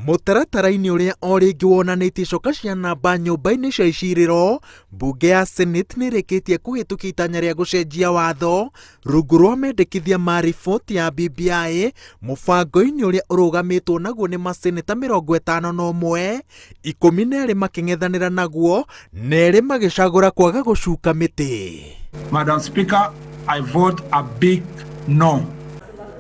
Mũtaratara-inĩ ũrĩa o rĩngĩ wonanĩtie coka cia namba nyũmba-inĩ cia icirĩro, mbunge ya Senate nĩ ĩrĩkĩtie kũhĩtũkia itanya rĩa gũcenjia watho rungu rwa mendekithia ma riboti ya BBI, mũbango-inĩ ũrĩa ũrũgamĩtwo naguo nĩ maseneta 51, 12 makĩng'ethanĩra naguo, na 2 magĩcagũra kwaga gũcuka mĩtĩ. Madam Speaker, I vote a big no.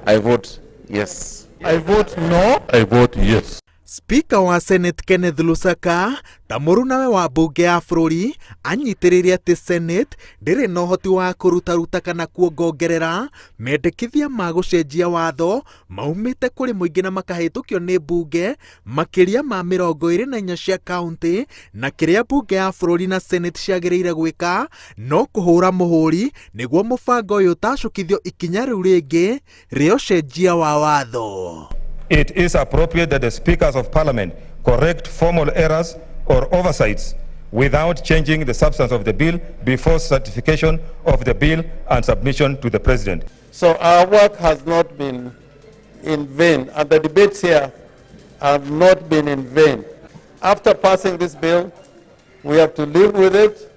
I vote yes. I vote no. I vote yes. Speaker wa Senate Kenneth Lusaka ta mũrunawe wa mbunge ya bũrũri anyitĩrĩire atĩ Senate ndĩrĩ na ũhoti wa kũrutaruta kana kuongongerera mendekithia ma gũcenjia watho maumĩte kũrĩ mũingĩ na makahĩtũkio nĩ mbunge makĩria ma 24 cia kaunti, na kĩrĩa mbunge ya bũrũri na Senate ciagĩrĩire gwĩka no kũhũra mũhũri nĩguo mũbango ũyũ ũtacũkithio ikinya rĩu rĩngĩ rĩa ũcenjia wa watho. It is appropriate that the speakers of parliament correct formal errors or oversights without changing the substance of the bill before certification of the bill and submission to the president. So our work has not been in vain, and the debates here have not been in vain. After passing this bill, we have to live with it.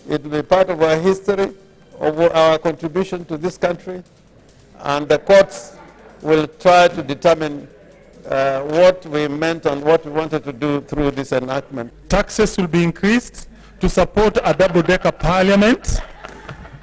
It will be part of our history, of our contribution to this country, and the courts will try to determine what we meant and what we wanted to do through this enactment. Taxes will be increased to support a double-decker parliament.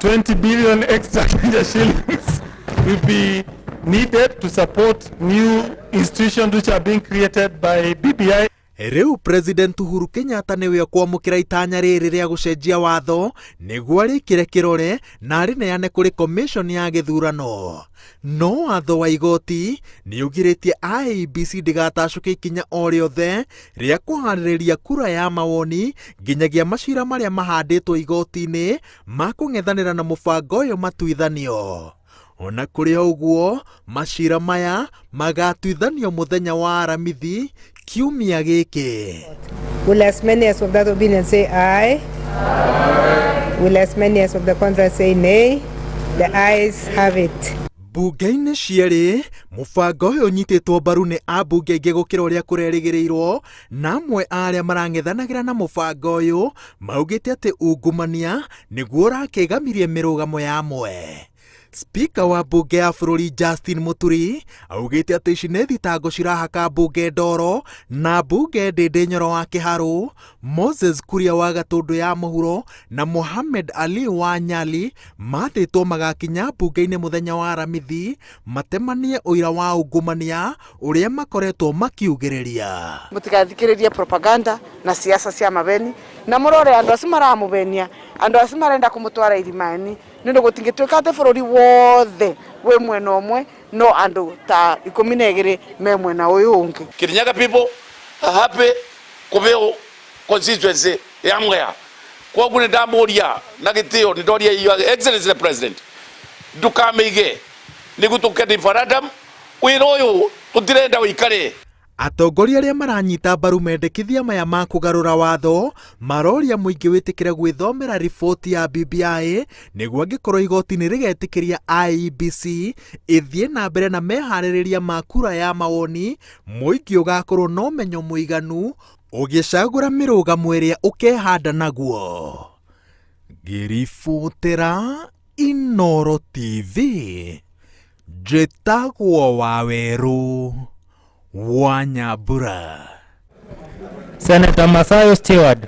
20 billion extra shillings will be needed to support new institutions which are being created by BBI. Rĩu President Uhuru Kenyatta nĩwe kwamũkĩra itanya rĩrĩ rĩa gũcenjia watho nĩguo rĩkĩre kĩrore na rĩneane kũrĩ commission ya gĩthurano. No watho wa igoti nĩ ũgirĩtie IEBC ndĩgatacũke ikinya o rĩothe rĩa kũharĩrĩria kura ya mawoni nginyagia macira marĩa mahandĩtwo igoti-inĩ ma kũng'ethanĩra na mũbango ũyũ matuithanio. Ona kũrĩ ũguo, macira maya magatuithanio mũthenya wa Aramithi kiumia gĩkĩ. Will as many as of that opinion say aye? Aye. Will as many as of the contrary say nay? The ayes have it. Mbunge-inĩ cierĩ, mũbango ũyũ ũnyitĩtwo mbaru nĩ ambunge aingĩ gũkĩra ũrĩa kũrerĩgĩrĩirwo, na amwe arĩa marang'ethanagĩra na mũbango ũyũ maugĩte atĩ ungumania nĩguo ũrakĩgamirie mĩrũgamo ya amwe. Speaker wa mbunge ya bũrũri Justin Muturi augĩte atĩ ici nĩ thitango cirahaka mbunge ndoro na mbunge ndĩndĩ Nyoro wa Kĩharũ, Moses Kuria wa Gatũndũ ya mũhuro na Mohamed Ali wa Nyali mathĩtwo magakinya mbunge-inĩ mũthenya wa Aramithi matemanie ũira wa ungumania ũrĩa makoretwo makiugĩrĩria. Mũtigathikĩrĩrie propaganda na siasa cia mabeni na mũrore andũ acio maramũbenia, andũ acio marenda kũmũtwara irimani nĩndũ gũtingĩtuĩka atĩ bũrũri wothe wĩ mwena ũmwe no andũ ta 12 me mwena ũyũ ũngĩ. Kirinyaga people are happy kũbeo constituency ya Mwea. Kwoguo nĩndamũria na gĩtĩo nĩndoria Your Excellency the President ndukamĩige nĩguo tũke referendum wĩra ũyũ tũtirenda ũikare. Atongoria arĩa maranyita mbaru mendekithia maya ma kũgarũra watho maroria mũingĩ wĩtĩkĩre gwĩthomera riboti ya BBI nĩguo angĩkorwo igoti nĩ rĩgetĩkĩria IEBC ĩthiĩ na mbere na meharĩrĩria ma kura ya mawoni, mũingĩ ũgakorwo na ũmenyo mũiganu ũgĩcagũra mĩrũgamo ĩrĩa ũkehanda naguo. Ngĩribotera Inooro TV, njĩtagwo Wawerũ wa Nyambura. Senator Masayo Stewart.